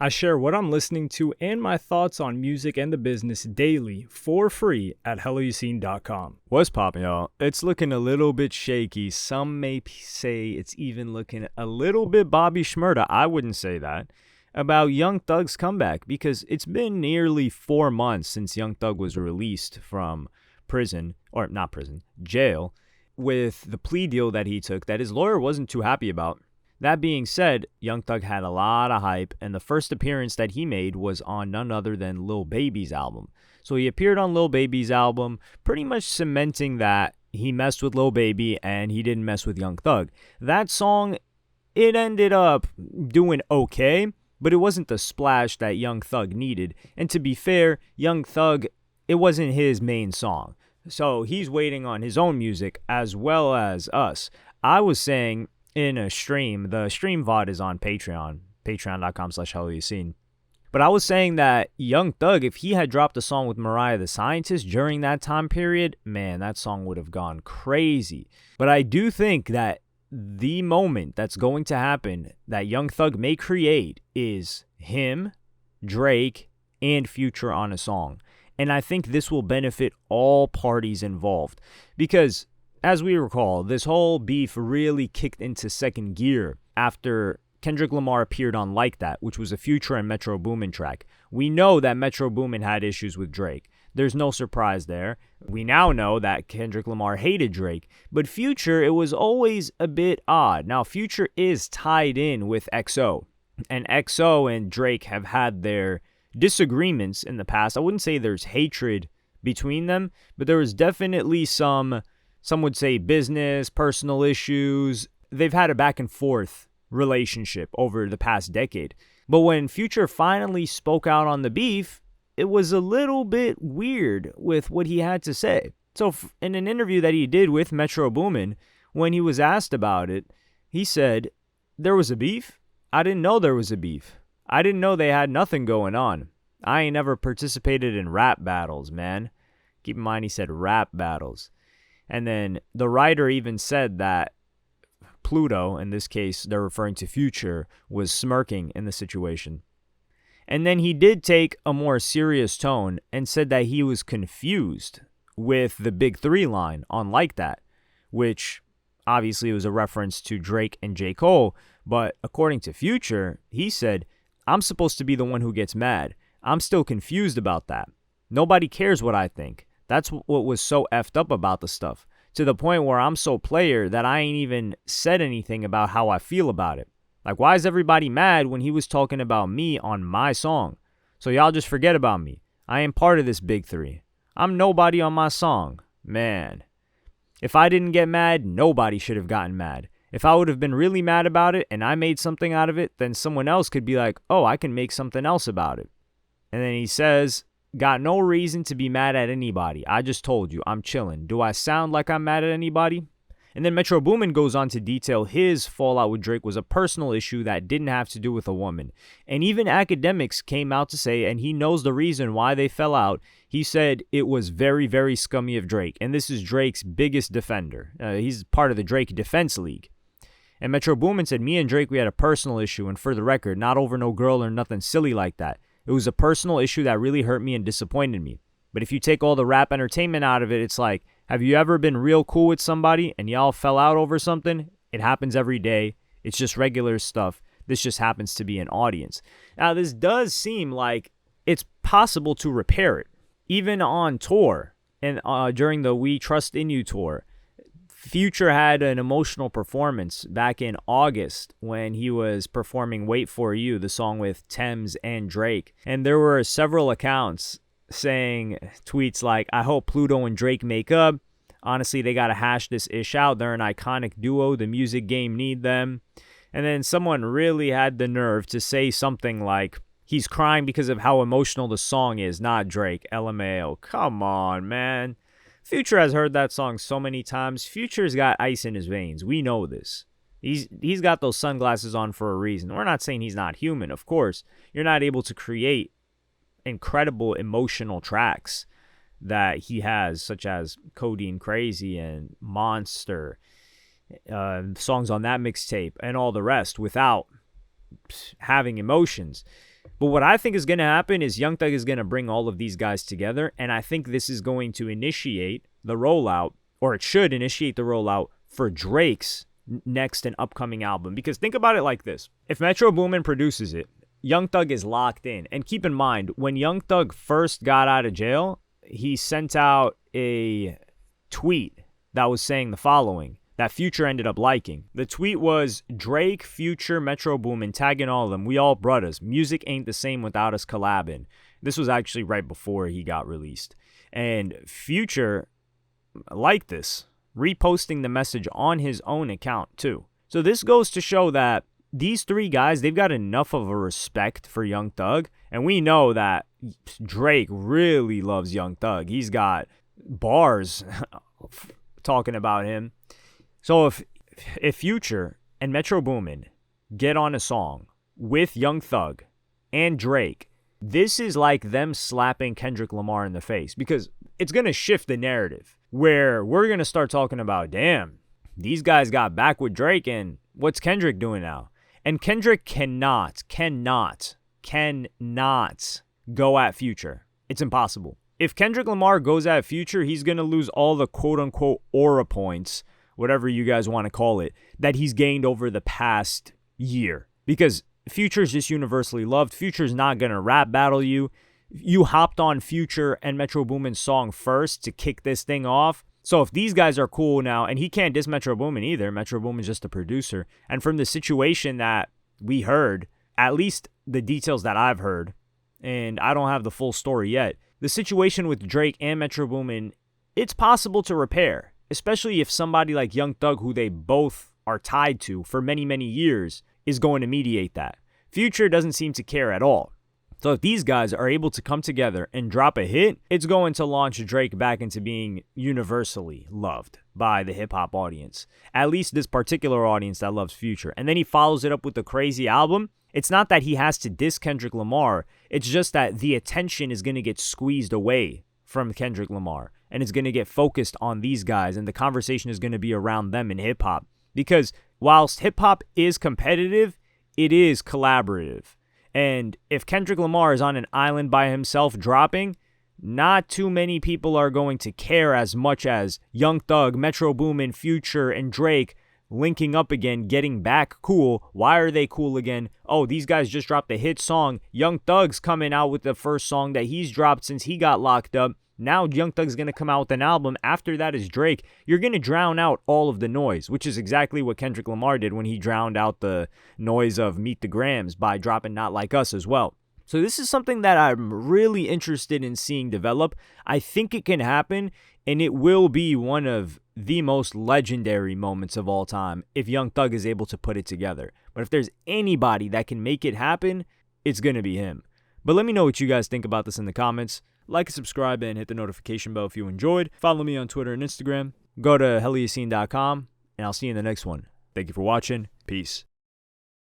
I share what I'm listening to and my thoughts on music and the business daily for free at helloyassine.com. What's poppin', y'all? It's looking a little bit shaky. Some may say it's even looking a little bit Bobby Shmurda. I wouldn't say that. About Young Thug's comeback, because it's been nearly 4 months since Young Thug was released from prison, or not prison, jail, with the plea deal that he took that his lawyer wasn't too happy about. That being said, Young Thug had a lot of hype, and the first appearance that he made was on none other than Lil Baby's album. So he appeared on Lil Baby's album, pretty much cementing that he messed with Lil Baby and he didn't mess with Young Thug. That song, it ended up doing okay, but it wasn't the splash that Young Thug needed. And to be fair, Young Thug, it wasn't his main song. So he's waiting on his own music as well as us. I was saying in a stream, the stream VOD is on Patreon, patreon.com/helloyassine. But I was saying that Young Thug, if he had dropped a song with Mariah the Scientist during that time period, man, that song would have gone crazy. But I do think that the moment that's going to happen that Young Thug may create is him, Drake, and Future on a song. And I think this will benefit all parties involved. Because, as we recall, this whole beef really kicked into second gear after Kendrick Lamar appeared on Like That, which was a Future and Metro Boomin track. We know that Metro Boomin had issues with Drake. There's no surprise there. We now know that Kendrick Lamar hated Drake. But Future, it was always a bit odd. Now, Future is tied in with XO. And XO and Drake have had their disagreements in the past. I wouldn't say there's hatred between them, but there was definitely some would say business, personal issues. They've had a back and forth relationship over the past decade. But when Future finally spoke out on the beef, it was a little bit weird with what he had to say. So in an interview that he did with Metro Boomin, when he was asked about it, he said, "There was a beef? I didn't know there was a beef. I didn't know they had nothing going on. I ain't never participated in rap battles, man." Keep in mind he said rap battles. And then the writer even said that Pluto, in this case they're referring to Future, was smirking in the situation. And then he did take a more serious tone and said that he was confused with the Big Three line on Like That, which obviously was a reference to Drake and J. Cole. But according to Future, he said, "I'm supposed to be the one who gets mad. I'm still confused about that. Nobody cares what I think." That's what was so effed up about the stuff, to the point where I'm so player that I ain't even said anything about how I feel about it. Like, why is everybody mad when he was talking about me on my song? So y'all just forget about me. I ain't part of this Big Three. I'm nobody on my song. Man, if I didn't get mad, nobody should have gotten mad. If I would have been really mad about it and I made something out of it, then someone else could be like, "Oh, I can make something else about it." And then he says, "Got no reason to be mad at anybody. I just told you, I'm chilling. Do I sound like I'm mad at anybody?" And then Metro Boomin goes on to detail his fallout with Drake was a personal issue that didn't have to do with a woman. And even academics came out to say, and he knows the reason why they fell out. He said it was very, very scummy of Drake. And this is Drake's biggest defender. He's part of the Drake Defense League. And Metro Boomin said, "Me and Drake, we had a personal issue. And for the record, not over no girl or nothing silly like that. It was a personal issue that really hurt me and disappointed me. But if you take all the rap entertainment out of it, it's like, have you ever been real cool with somebody and y'all fell out over something? It happens every day. It's just regular stuff. This just happens to be an audience." Now, this does seem like it's possible to repair it. Even on tour and during the We Trust In You tour, Future had an emotional performance back in August when he was performing Wait For You, the song with Thames and Drake. And there were several accounts saying tweets like, "I hope Pluto and Drake make up. Honestly, they got to hash this ish out. They're an iconic duo. The music game need them." And then someone really had the nerve to say something like, "He's crying because of how emotional the song is, not Drake. LMAO. Come on, man. Future has heard that song so many times. Future's got ice in his veins. We know this. He's got those sunglasses on for a reason. We're not saying he's not human. Of course, you're not able to create incredible emotional tracks that he has, such as Codeine Crazy and Monster, songs on that mixtape, and all the rest without having emotions. But what I think is going to happen is Young Thug is going to bring all of these guys together, and I think this is going to initiate the rollout, or it should initiate the rollout for Drake's next and upcoming album. Because think about it like this. If Metro Boomin produces it, Young Thug is locked in. And keep in mind, when Young Thug first got out of jail, he sent out a tweet that was saying the following, that Future ended up liking. The tweet was, Drake, Future, Metro Boomin, tagging all of them. We all brothers. Music ain't the same without us collabing. This was actually right before he got released. And Future liked this, reposting the message on his own account too. So this goes to show that these three guys, they've got enough of a respect for Young Thug. And we know that Drake really loves Young Thug. He's got bars talking about him. So if Future and Metro Boomin get on a song with Young Thug and Drake, this is like them slapping Kendrick Lamar in the face, because it's going to shift the narrative where we're going to start talking about, damn, these guys got back with Drake, and what's Kendrick doing now? And Kendrick cannot go at Future. It's impossible. If Kendrick Lamar goes at Future, he's going to lose all the quote-unquote aura points, whatever you guys want to call it, that he's gained over the past year. Because Future's just universally loved. Future's not going to rap battle you. You hopped on Future and Metro Boomin's song first to kick this thing off. So if these guys are cool now, and he can't diss Metro Boomin either. Metro Boomin's just a producer. And from the situation that we heard, at least the details that I've heard, and I don't have the full story yet, the situation with Drake and Metro Boomin, it's possible to repair, especially if somebody like Young Thug, who they both are tied to for many, many years, is going to mediate that. Future doesn't seem to care at all. So if these guys are able to come together and drop a hit, it's going to launch Drake back into being universally loved by the hip-hop audience. At least this particular audience that loves Future. And then he follows it up with a crazy album. It's not that he has to diss Kendrick Lamar. It's just that the attention is going to get squeezed away from Kendrick Lamar. And it's going to get focused on these guys. And the conversation is going to be around them in hip-hop. Because whilst hip-hop is competitive, it is collaborative. And if Kendrick Lamar is on an island by himself dropping, not too many people are going to care as much as Young Thug, Metro Boomin, Future, and Drake linking up again, getting back cool. Why are they cool again? Oh, these guys just dropped a hit song. Young Thug's coming out with the first song that he's dropped since he got locked up. Now Young Thug's going to come out with an album. After that is Drake. You're going to drown out all of the noise, which is exactly what Kendrick Lamar did when he drowned out the noise of Meet the Grams by dropping Not Like Us as well. So this is something that I'm really interested in seeing develop. I think it can happen, and it will be one of the most legendary moments of all time if Young Thug is able to put it together. But if there's anybody that can make it happen, it's going to be him. But let me know what you guys think about this in the comments. Like and subscribe and hit the notification bell if you enjoyed. Follow me on Twitter and Instagram. Go to helloyassine.com, and I'll see you in the next one. Thank you for watching. Peace.